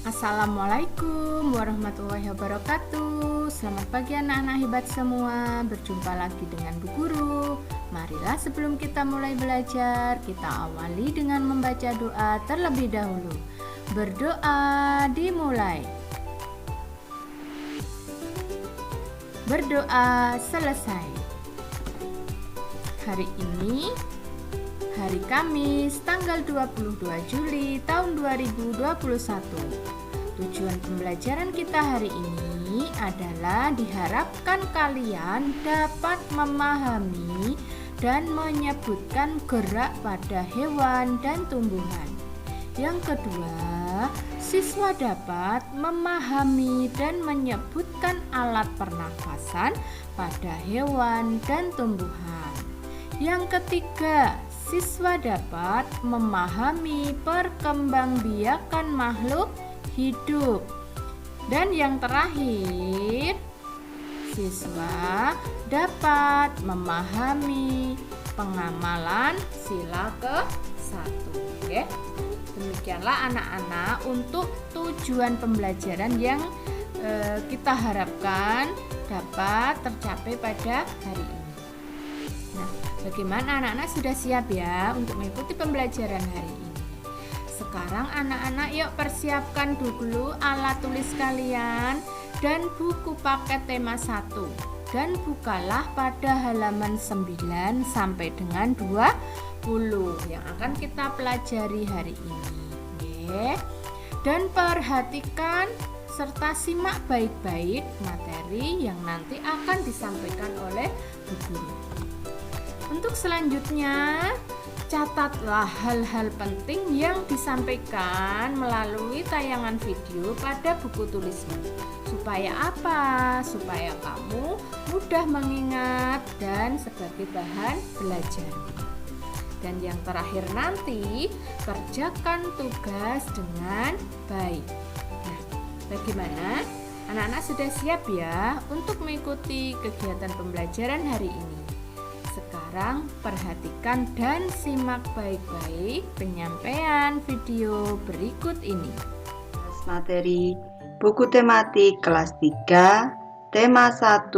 Assalamualaikum warahmatullahi wabarakatuh. Selamat pagi anak-anak hebat semua. Berjumpa lagi dengan Bu Guru. Marilah sebelum kita mulai belajar, kita awali dengan membaca doa terlebih dahulu. Berdoa dimulai. Berdoa selesai. Hari ini hari Kamis tanggal 22 Juli tahun 2021. Tujuan pembelajaran kita hari ini adalah diharapkan kalian dapat memahami dan menyebutkan gerak pada hewan dan tumbuhan. Yang kedua, siswa dapat memahami dan menyebutkan alat pernafasan pada hewan dan tumbuhan. Yang ketiga, siswa dapat memahami perkembangbiakan makhluk hidup. Dan yang terakhir, siswa dapat memahami pengamalan sila ke-1. Oke. Demikianlah anak-anak untuk tujuan pembelajaran yang kita harapkan dapat tercapai pada hari ini. Nah, bagaimana anak-anak sudah siap ya untuk mengikuti pembelajaran hari ini? Sekarang anak-anak yuk persiapkan dulu alat tulis kalian dan buku paket tema 1. Dan bukalah pada halaman 9 sampai dengan 20 yang akan kita pelajari hari ini. Oke. Dan perhatikan serta simak baik-baik materi yang nanti akan disampaikan oleh Bu Guru. Untuk selanjutnya, catatlah hal-hal penting yang disampaikan melalui tayangan video pada buku tulismu. Supaya apa? Supaya kamu mudah mengingat dan sebagai bahan belajar. Dan yang terakhir nanti, kerjakan tugas dengan baik. Nah, bagaimana? Anak-anak sudah siap ya untuk mengikuti kegiatan pembelajaran hari ini? Sekarang perhatikan dan simak baik-baik penyampaian video berikut ini. Materi buku tematik kelas 3, tema 1,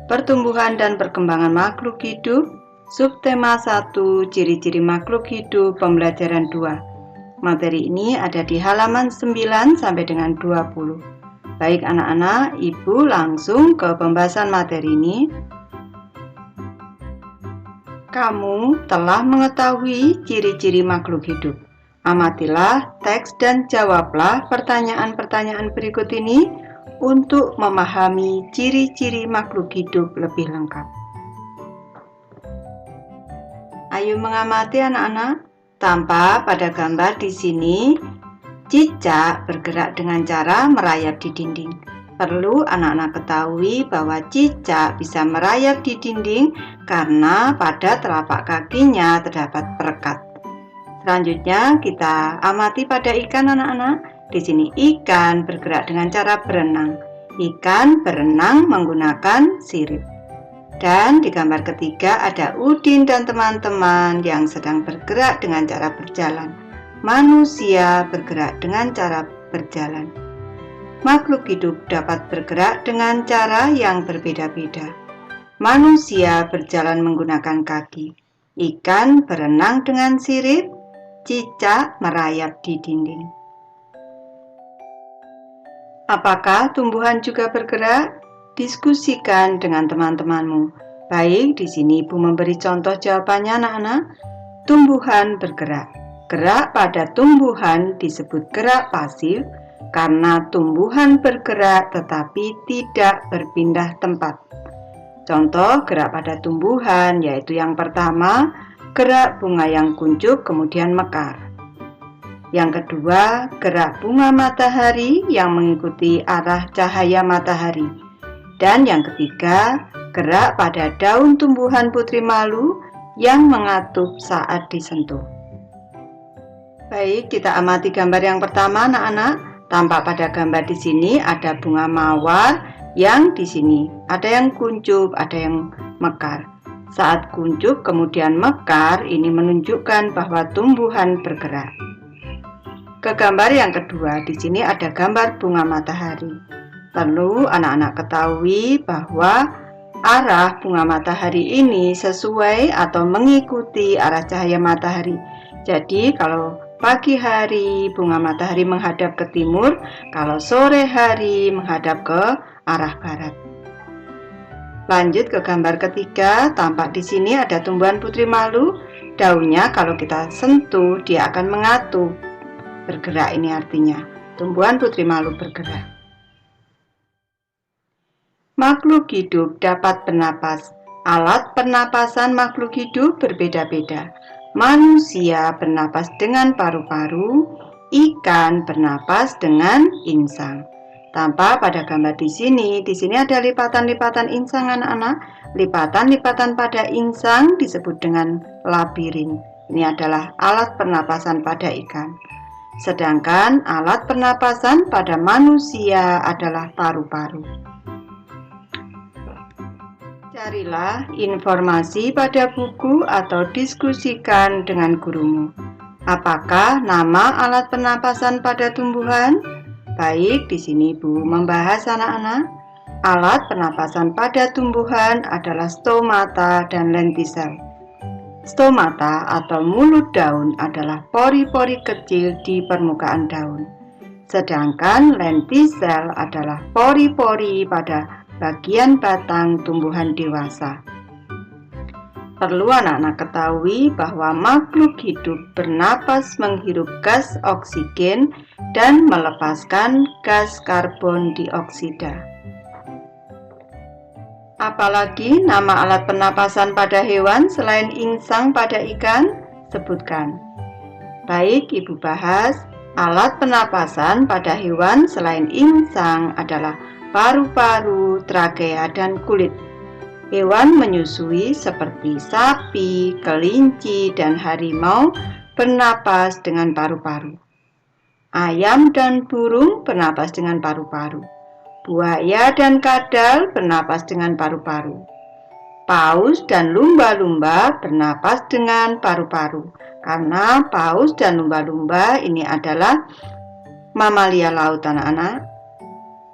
pertumbuhan dan perkembangan makhluk hidup, subtema 1, ciri-ciri makhluk hidup, pembelajaran 2. Materi ini ada di halaman 9 sampai dengan 20. Baik anak-anak, Ibu langsung ke pembahasan materi ini. Kamu telah mengetahui ciri-ciri makhluk hidup. Amatilah teks dan jawablah pertanyaan-pertanyaan berikut ini untuk memahami ciri-ciri makhluk hidup lebih lengkap. Ayo mengamati anak-anak. Tampak pada gambar di sini, cicak bergerak dengan cara merayap di dinding. Perlu anak-anak ketahui bahwa cicak bisa merayap di dinding karena pada telapak kakinya terdapat perekat. Selanjutnya kita amati pada ikan anak-anak. Di sini ikan bergerak dengan cara berenang. Ikan berenang menggunakan sirip. Dan di gambar ketiga ada Udin dan teman-teman yang sedang bergerak dengan cara berjalan. Manusia bergerak dengan cara berjalan. Makhluk hidup dapat bergerak dengan cara yang berbeda-beda. Manusia berjalan menggunakan kaki. Ikan berenang dengan sirip. Cicak merayap di dinding. Apakah tumbuhan juga bergerak? Diskusikan dengan teman-temanmu. Baik, di sini Ibu memberi contoh jawabannya anak-anak. Tumbuhan bergerak. Gerak pada tumbuhan disebut gerak pasif karena tumbuhan bergerak tetapi tidak berpindah tempat. Contoh gerak pada tumbuhan yaitu yang pertama, gerak bunga yang kuncup kemudian mekar. Yang kedua, gerak bunga matahari yang mengikuti arah cahaya matahari. Dan yang ketiga, gerak pada daun tumbuhan putri malu yang mengatup saat disentuh. Baik, kita amati gambar yang pertama anak-anak. Tampak pada gambar di sini ada bunga mawar yang di sini ada yang kuncup, ada yang mekar. Saat kuncup kemudian mekar, ini menunjukkan bahwa tumbuhan bergerak. Ke gambar yang kedua, di sini ada gambar bunga matahari. Perlu anak-anak ketahui bahwa arah bunga matahari ini sesuai atau mengikuti arah cahaya matahari. Jadi kalau pagi hari bunga matahari menghadap ke timur, kalau sore hari menghadap ke arah barat. Lanjut ke gambar ketiga, tampak di sini ada tumbuhan putri malu. Daunnya kalau kita sentuh, dia akan mengatu. Bergerak ini artinya, tumbuhan putri malu bergerak. Makhluk hidup dapat bernapas. Alat pernapasan makhluk hidup berbeda-beda. Manusia bernapas dengan paru-paru, ikan bernapas dengan insang. Tampak pada gambar di sini ada lipatan-lipatan insang anak-anak. Lipatan-lipatan pada insang disebut dengan labirin. Ini adalah alat pernapasan pada ikan. Sedangkan alat pernapasan pada manusia adalah paru-paru. Carilah informasi pada buku atau diskusikan dengan gurumu. Apakah nama alat pernapasan pada tumbuhan? Baik, di sini Ibu membahas anak-anak. Alat pernapasan pada tumbuhan adalah stomata dan lentisel. Stomata atau mulut daun adalah pori-pori kecil di permukaan daun. Sedangkan lentisel adalah pori-pori pada bagian batang tumbuhan dewasa. Perlu anak-anak ketahui bahwa makhluk hidup bernapas menghirup gas oksigen dan melepaskan gas karbon dioksida. Apalagi nama alat pernapasan pada hewan selain insang pada ikan? Sebutkan. Baik, Ibu bahas. Alat pernapasan pada hewan selain insang adalah paru-paru, trachea, dan kulit. Hewan menyusui seperti sapi, kelinci, dan harimau bernapas dengan paru-paru. Ayam dan burung bernapas dengan paru-paru. Buaya dan kadal bernapas dengan paru-paru. Paus dan lumba-lumba bernapas dengan paru-paru. Karena paus dan lumba-lumba ini adalah mamalia laut anak-anak.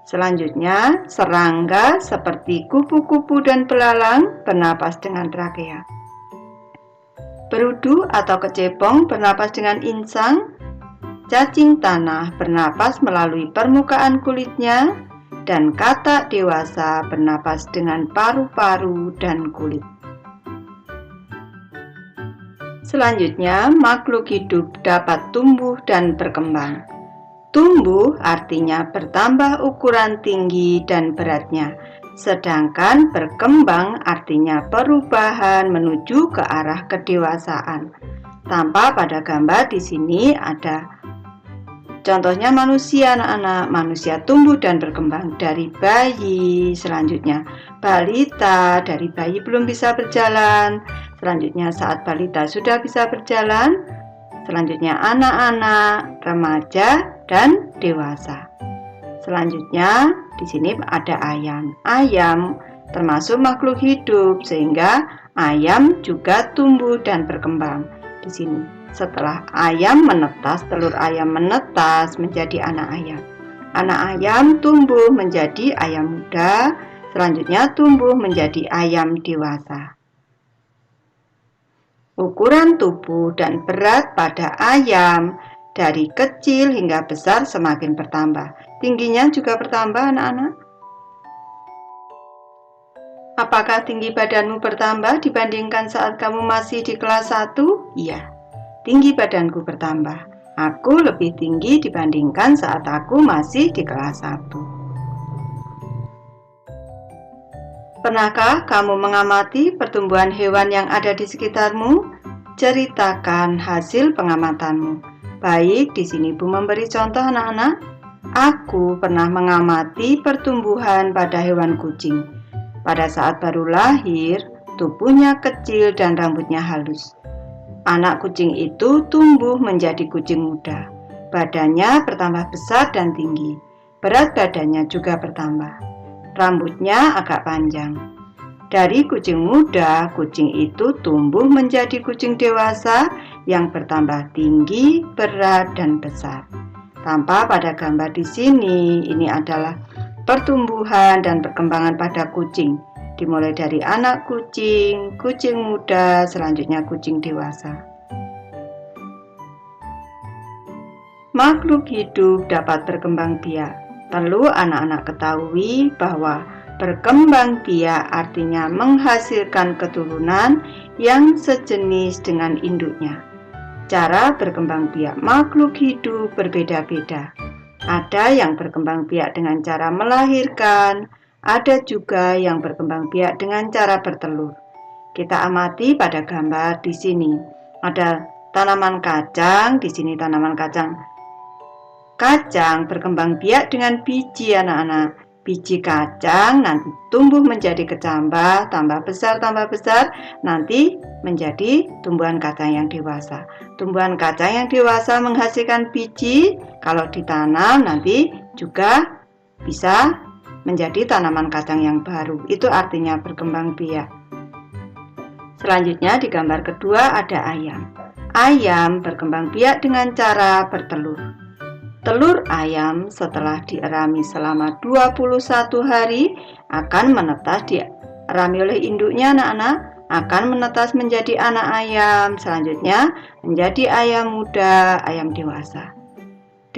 Selanjutnya, serangga seperti kupu-kupu dan belalang bernapas dengan trachea. Berudu atau kecepong bernapas dengan insang. Cacing tanah bernapas melalui permukaan kulitnya. Dan katak dewasa bernapas dengan paru-paru dan kulit. Selanjutnya, makhluk hidup dapat tumbuh dan berkembang. Tumbuh artinya bertambah ukuran tinggi dan beratnya, sedangkan berkembang artinya perubahan menuju ke arah kedewasaan. Tampak pada gambar di sini ada contohnya manusia anak-anak. Manusia tumbuh dan berkembang dari bayi, selanjutnya balita, dari bayi belum bisa berjalan, selanjutnya saat balita sudah bisa berjalan, selanjutnya anak-anak, remaja, dan dewasa. Selanjutnya di sini ada ayam. Ayam termasuk makhluk hidup sehingga ayam juga tumbuh dan berkembang. Di sini setelah ayam menetas, telur ayam menetas menjadi anak ayam. Anak ayam tumbuh menjadi ayam muda, selanjutnya tumbuh menjadi ayam dewasa. Ukuran tubuh dan berat pada ayam dari kecil hingga besar semakin bertambah. Tingginya juga bertambah anak-anak. Apakah tinggi badanmu bertambah dibandingkan saat kamu masih di kelas 1? Iya, tinggi badanku bertambah. Aku lebih tinggi dibandingkan saat aku masih di kelas 1. Pernahkah kamu mengamati pertumbuhan hewan yang ada di sekitarmu? Ceritakan hasil pengamatanmu. Baik, di sini Ibu memberi contoh anak-anak. Aku pernah mengamati pertumbuhan pada hewan kucing. Pada saat baru lahir, tubuhnya kecil dan rambutnya halus. Anak kucing itu tumbuh menjadi kucing muda. Badannya bertambah besar dan tinggi. Berat badannya juga bertambah. Rambutnya agak panjang. Dari kucing muda, kucing itu tumbuh menjadi kucing dewasa yang bertambah tinggi, berat, dan besar. Tampak pada gambar di sini, ini adalah pertumbuhan dan perkembangan pada kucing. Dimulai dari anak kucing, kucing muda, selanjutnya kucing dewasa. Makhluk hidup dapat berkembang biak. Perlu anak-anak ketahui bahwa berkembang biak artinya menghasilkan keturunan yang sejenis dengan induknya. Cara berkembang biak makhluk hidup berbeda-beda. Ada yang berkembang biak dengan cara melahirkan, ada juga yang berkembang biak dengan cara bertelur. Kita amati pada gambar di sini. Ada tanaman kacang, di sini tanaman kacang. Kacang berkembang biak dengan biji anak-anak. Biji kacang nanti tumbuh menjadi kecambah, tambah besar, nanti menjadi tumbuhan kacang yang dewasa. Tumbuhan kacang yang dewasa menghasilkan biji, kalau ditanam nanti juga bisa menjadi tanaman kacang yang baru. Itu artinya berkembang biak. Selanjutnya di gambar kedua ada ayam. Ayam berkembang biak dengan cara bertelur. Telur ayam setelah dierami selama 21 hari akan menetas dierami oleh induknya anak-anak, akan menetas menjadi anak ayam, selanjutnya menjadi ayam muda, ayam dewasa.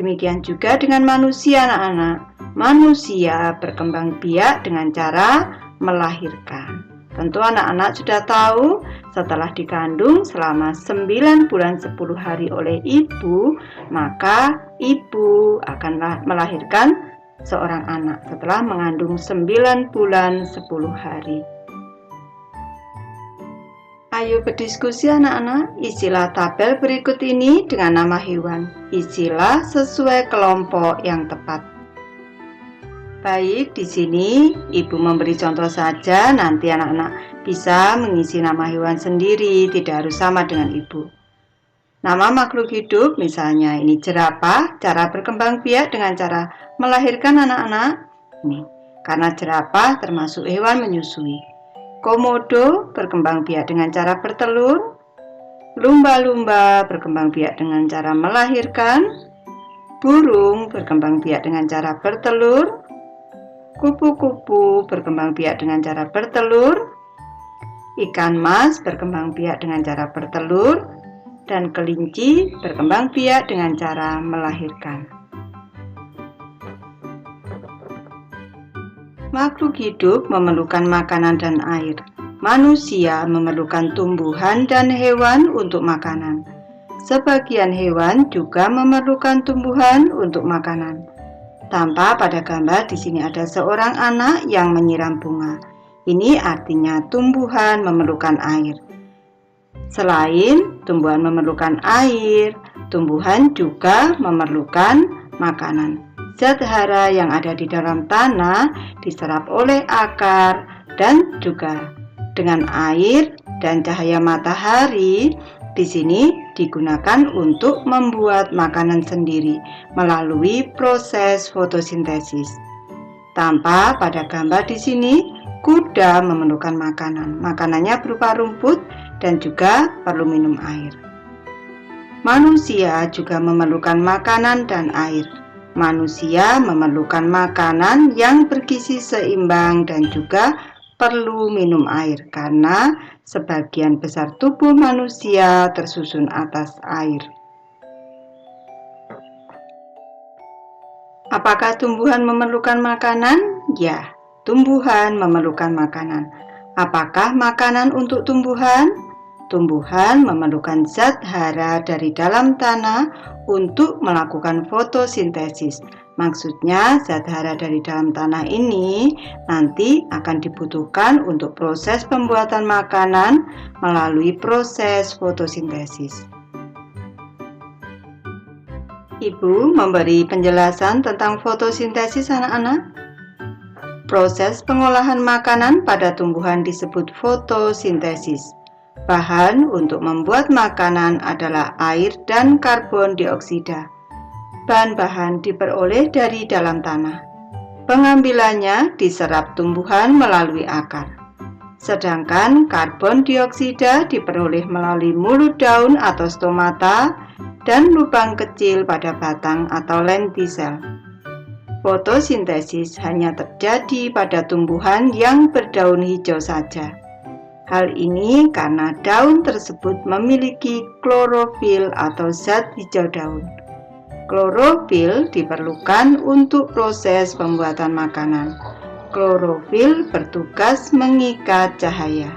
Demikian juga dengan manusia anak-anak. Manusia berkembang biak dengan cara melahirkan. Tentu anak-anak sudah tahu setelah dikandung selama 9 bulan 10 hari oleh ibu, maka ibu akan melahirkan seorang anak setelah mengandung 9 bulan 10 hari. Ayo berdiskusi anak-anak, isilah tabel berikut ini dengan nama hewan. Isilah sesuai kelompok yang tepat. Baik, di sini ibu memberi contoh saja, nanti anak-anak bisa mengisi nama hewan sendiri, tidak harus sama dengan ibu. Nama makhluk hidup, misalnya ini jerapah, cara berkembang biak dengan cara melahirkan anak-anak. Ini, karena jerapah termasuk hewan menyusui. Komodo berkembang biak dengan cara bertelur. Lumba-lumba berkembang biak dengan cara melahirkan. Burung berkembang biak dengan cara bertelur. Kupu-kupu berkembang biak dengan cara bertelur, ikan mas berkembang biak dengan cara bertelur, dan kelinci berkembang biak dengan cara melahirkan. Makhluk hidup memerlukan makanan dan air. Manusia memerlukan tumbuhan dan hewan untuk makanan. Sebagian hewan juga memerlukan tumbuhan untuk makanan. Tampak pada gambar di sini ada seorang anak yang menyiram bunga. Ini artinya tumbuhan memerlukan air. Selain tumbuhan memerlukan air, tumbuhan juga memerlukan makanan. Zat hara yang ada di dalam tanah diserap oleh akar dan juga dengan air dan cahaya matahari. Di sini digunakan untuk membuat makanan sendiri melalui proses fotosintesis. Tampak pada gambar di sini, kuda memerlukan makanan. Makanannya berupa rumput dan juga perlu minum air. Manusia juga memerlukan makanan dan air. Manusia memerlukan makanan yang bergizi seimbang dan juga perlu minum air karena sebagian besar tubuh manusia tersusun atas air. Apakah tumbuhan memerlukan makanan? Ya, tumbuhan memerlukan makanan. Apakah makanan untuk tumbuhan? Tumbuhan memerlukan zat hara dari dalam tanah untuk melakukan fotosintesis. Maksudnya zat hara dari dalam tanah ini nanti akan dibutuhkan untuk proses pembuatan makanan melalui proses fotosintesis. Ibu memberi penjelasan tentang fotosintesis anak-anak. Proses pengolahan makanan pada tumbuhan disebut fotosintesis. Bahan untuk membuat makanan adalah air dan karbon dioksida. Bahan-bahan diperoleh dari dalam tanah. Pengambilannya diserap tumbuhan melalui akar. sedangkan karbon dioksida diperoleh melalui mulut daun atau stomata dan lubang kecil pada batang atau lentisel. Fotosintesis hanya terjadi pada tumbuhan yang berdaun hijau saja. Hal ini karena daun tersebut memiliki klorofil atau zat hijau daun. Klorofil diperlukan untuk proses pembuatan makanan. Klorofil bertugas mengikat cahaya.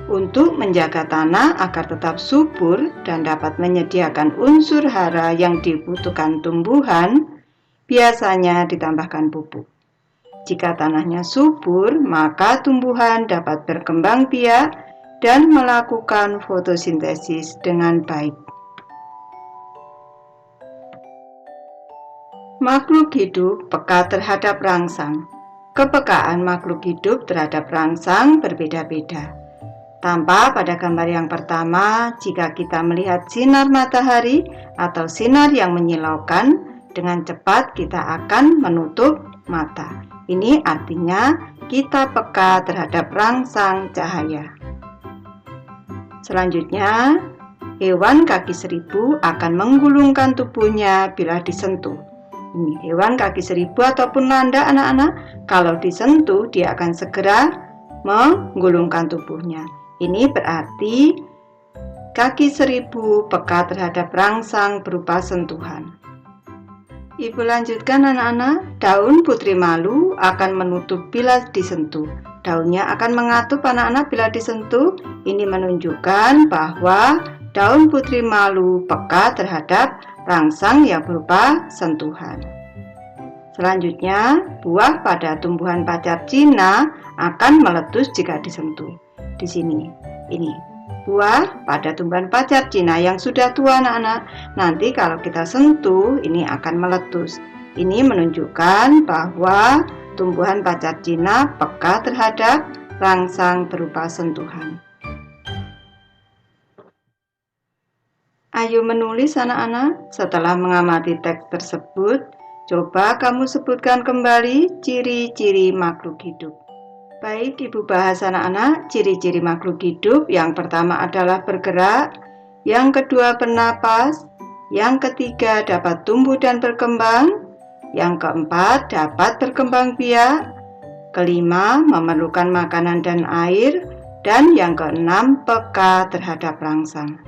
Untuk menjaga tanah agar tetap subur dan dapat menyediakan unsur hara yang dibutuhkan tumbuhan, biasanya ditambahkan pupuk. Jika tanahnya subur, maka tumbuhan dapat berkembang biak dan melakukan fotosintesis dengan baik. Makhluk hidup peka terhadap rangsang. Kepekaan makhluk hidup terhadap rangsang berbeda-beda. Tampak pada gambar yang pertama, jika kita melihat sinar matahari atau sinar yang menyilaukan, dengan cepat kita akan menutup mata. Ini artinya kita peka terhadap rangsang cahaya. Selanjutnya, hewan kaki seribu akan menggulungkan tubuhnya bila disentuh. Ini hewan kaki seribu ataupun landak anak-anak, kalau disentuh dia akan segera menggulungkan tubuhnya. Ini berarti kaki seribu peka terhadap rangsang berupa sentuhan. Ibu lanjutkan anak-anak, daun putri malu akan menutup bila disentuh. Daunnya akan mengatup anak-anak bila disentuh. Ini menunjukkan bahwa daun putri malu peka terhadap rangsang yang berupa sentuhan. Selanjutnya, buah pada tumbuhan pacar Cina akan meletus jika disentuh. Di sini, ini buah pada tumbuhan pacar Cina yang sudah tua anak-anak, nanti kalau kita sentuh ini akan meletus. Ini menunjukkan bahwa tumbuhan pacar Cina peka terhadap rangsang berupa sentuhan. Ayo menulis anak-anak. Setelah mengamati teks tersebut, coba kamu sebutkan kembali ciri-ciri makhluk hidup. Baik, Ibu bahas anak-anak, ciri-ciri makhluk hidup yang pertama adalah bergerak, yang kedua bernapas, yang ketiga dapat tumbuh dan berkembang, yang keempat dapat berkembang biak, kelima memerlukan makanan dan air, dan yang keenam peka terhadap rangsang.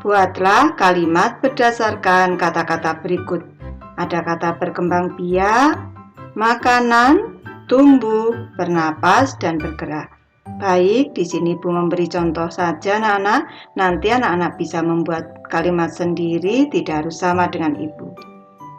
Buatlah kalimat berdasarkan kata-kata berikut. Ada kata berkembang biak, makanan, tumbuh, bernapas, dan bergerak. Baik, di sini Ibu memberi contoh saja anak-anak. Nanti anak-anak bisa membuat kalimat sendiri, tidak harus sama dengan Ibu.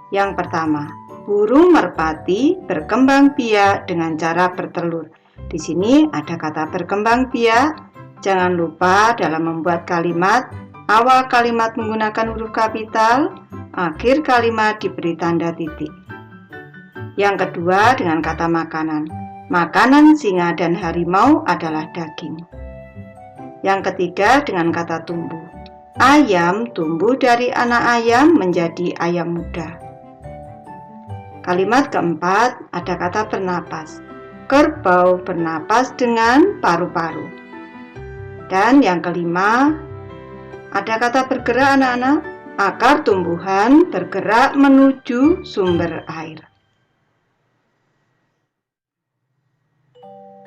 Yang pertama, burung merpati berkembang biak dengan cara bertelur. Di sini ada kata berkembang biak. Jangan lupa dalam membuat kalimat, awal kalimat menggunakan huruf kapital, akhir kalimat diberi tanda titik. Yang kedua dengan kata makanan. Makanan singa dan harimau adalah daging. Yang ketiga dengan kata tumbuh. Ayam tumbuh dari anak ayam menjadi ayam muda. Kalimat keempat ada kata bernapas. Kerbau bernapas dengan paru-paru. Dan yang kelima ada kata bergerak anak-anak. Akar tumbuhan bergerak menuju sumber air.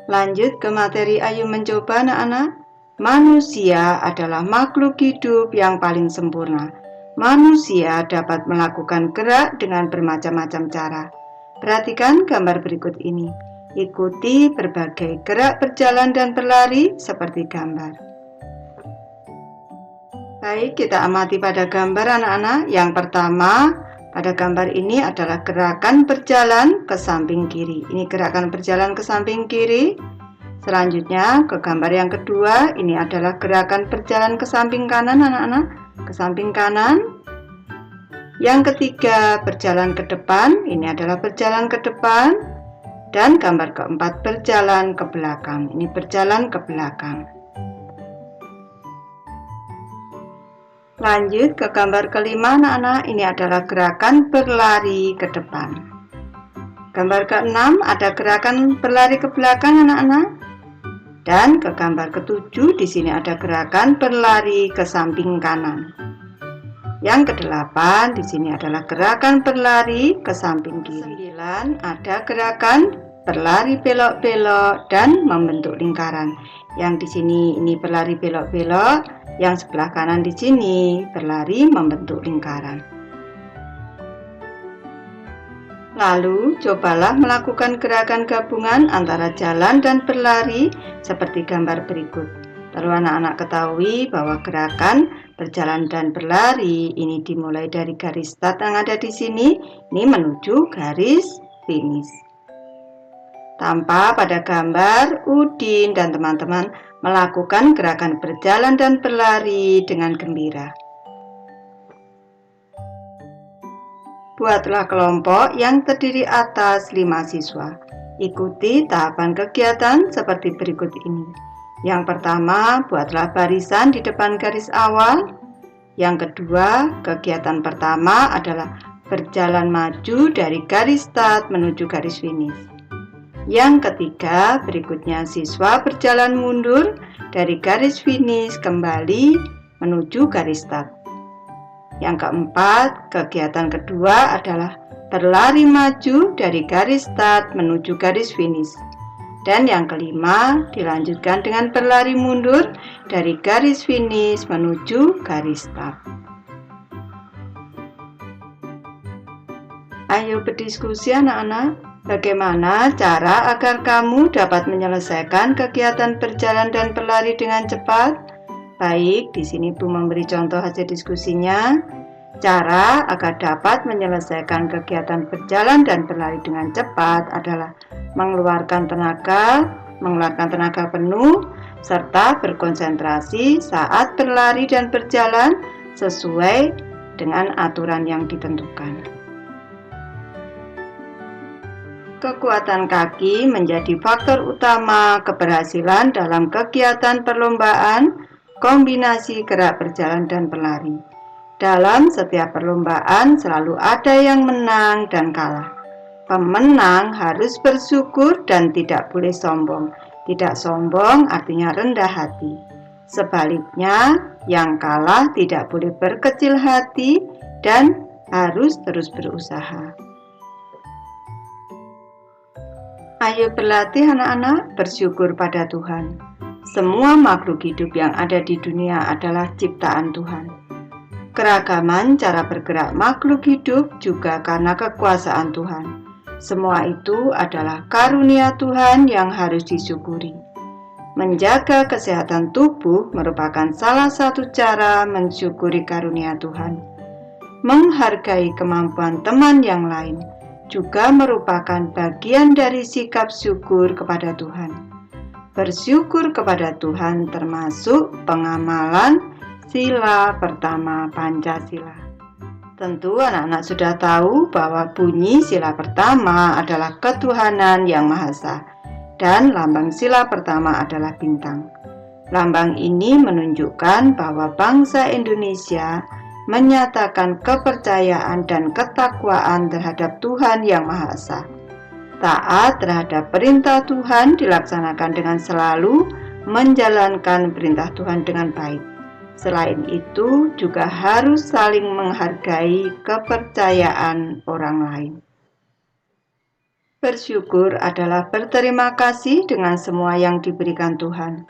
Lanjut ke materi ayo mencoba anak-anak. Manusia adalah makhluk hidup yang paling sempurna. Manusia dapat melakukan gerak dengan bermacam-macam cara. Perhatikan gambar berikut ini. Ikuti berbagai gerak berjalan dan berlari seperti gambar. Baik, kita amati pada gambar anak-anak. Yang pertama, pada gambar ini adalah gerakan berjalan ke samping kiri. Ini gerakan berjalan ke samping kiri. Selanjutnya ke gambar yang kedua, ini adalah gerakan berjalan ke samping kanan anak-anak. Ke samping kanan. Yang ketiga berjalan ke depan, ini adalah berjalan ke depan. Dan gambar keempat berjalan ke belakang, ini berjalan ke belakang. Lanjut ke gambar kelima anak-anak, ini adalah gerakan berlari ke depan. Gambar ke-6 ada gerakan berlari ke belakang anak-anak. Dan ke gambar ke-7 di sini ada gerakan berlari ke samping kanan. Yang ke-8 di sini adalah gerakan berlari ke samping kiri. 9 ada gerakan berlari belok-belok dan membentuk lingkaran. Yang di sini ini berlari belok-belok, yang sebelah kanan di sini berlari membentuk lingkaran. Lalu, cobalah melakukan gerakan gabungan antara jalan dan berlari seperti gambar berikut. Lalu anak-anak ketahui bahwa gerakan berjalan dan berlari ini dimulai dari garis start yang ada di sini, ini menuju garis finish. Tanpa pada gambar, Udin dan teman-teman melakukan gerakan berjalan dan berlari dengan gembira. Buatlah kelompok yang terdiri atas 5 siswa. Ikuti tahapan kegiatan seperti berikut ini. Yang pertama, buatlah barisan di depan garis awal. Yang kedua, kegiatan pertama adalah berjalan maju dari garis start menuju garis finish. Yang ketiga, berikutnya siswa berjalan mundur dari garis finish kembali menuju garis start. Yang keempat, kegiatan kedua adalah berlari maju dari garis start menuju garis finish. Dan yang kelima, dilanjutkan dengan berlari mundur dari garis finish menuju garis start. Ayo berdiskusi anak-anak, bagaimana cara agar kamu dapat menyelesaikan kegiatan berjalan dan berlari dengan cepat? Baik, di sini Bu memberi contoh hasil diskusinya. Cara agar dapat menyelesaikan kegiatan berjalan dan berlari dengan cepat adalah mengeluarkan tenaga penuh, serta berkonsentrasi saat berlari dan berjalan sesuai dengan aturan yang ditentukan. Kekuatan kaki menjadi faktor utama keberhasilan dalam kegiatan perlombaan kombinasi gerak berjalan dan berlari. Dalam setiap perlombaan selalu ada yang menang dan kalah. Pemenang harus bersyukur dan tidak boleh sombong. Tidak sombong artinya rendah hati. Sebaliknya, yang kalah tidak boleh berkecil hati dan harus terus berusaha. Ayo berlatih anak-anak bersyukur pada Tuhan. Semua makhluk hidup yang ada di dunia adalah ciptaan Tuhan. Keragaman cara bergerak makhluk hidup juga karena kekuasaan Tuhan. Semua itu adalah karunia Tuhan yang harus disyukuri. Menjaga kesehatan tubuh merupakan salah satu cara mensyukuri karunia Tuhan. Menghargai kemampuan teman yang lain juga merupakan bagian dari sikap syukur kepada Tuhan. Bersyukur kepada Tuhan termasuk pengamalan sila pertama Pancasila. Tentu anak-anak sudah tahu bahwa bunyi sila pertama adalah ketuhanan yang Maha Esa dan lambang sila pertama adalah bintang. Lambang ini menunjukkan bahwa bangsa Indonesia menyatakan kepercayaan dan ketakwaan terhadap Tuhan yang Maha Esa. Taat terhadap perintah Tuhan dilaksanakan dengan selalu menjalankan perintah Tuhan dengan baik. Selain itu, juga harus saling menghargai kepercayaan orang lain. Bersyukur adalah berterima kasih dengan semua yang diberikan Tuhan.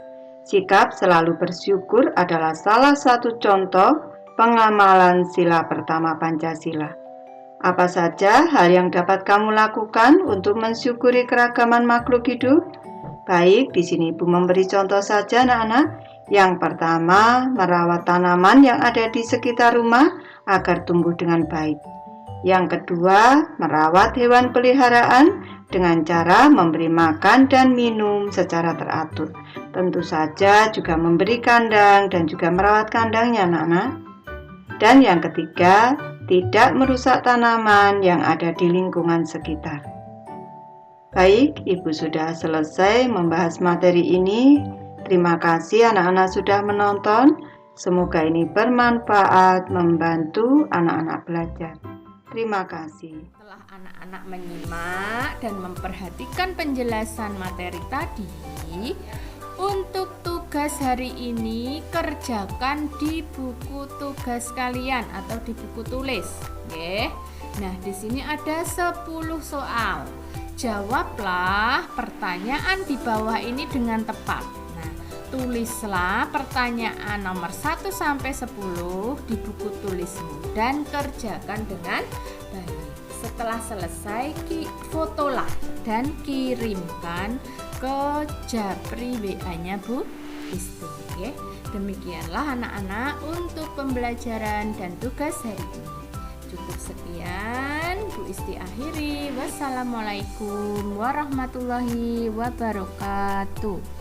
Sikap selalu bersyukur adalah salah satu contoh pengamalan sila pertama Pancasila. Apa saja hal yang dapat kamu lakukan untuk mensyukuri keragaman makhluk hidup? Baik, di sini Ibu memberi contoh saja anak-anak. Yang pertama, merawat tanaman yang ada di sekitar rumah agar tumbuh dengan baik. Yang kedua, merawat hewan peliharaan dengan cara memberi makan dan minum secara teratur. Tentu saja juga memberi kandang dan juga merawat kandangnya anak-anak. Dan yang ketiga, tidak merusak tanaman yang ada di lingkungan sekitar. Baik, Ibu sudah selesai membahas materi ini. Terima kasih anak-anak sudah menonton. Semoga ini bermanfaat membantu anak-anak belajar. Terima kasih. Setelah anak-anak menyimak dan memperhatikan penjelasan materi tadi, untuk tugas hari ini kerjakan di buku tugas kalian atau di buku tulis. Oke. Nah, di sini ada 10 soal. Jawablah pertanyaan di bawah ini dengan tepat. Nah, tulislah pertanyaan nomor 1 sampai 10 di buku tulismu dan kerjakan dengan baik. Setelah selesai, fotolah dan kirimkan ke japri WA-nya Bu Isti. Oke. Demikianlah anak-anak untuk pembelajaran dan tugas hari ini. Cukup sekian, Bu Isti akhiri. Wassalamualaikum warahmatullahi wabarakatuh.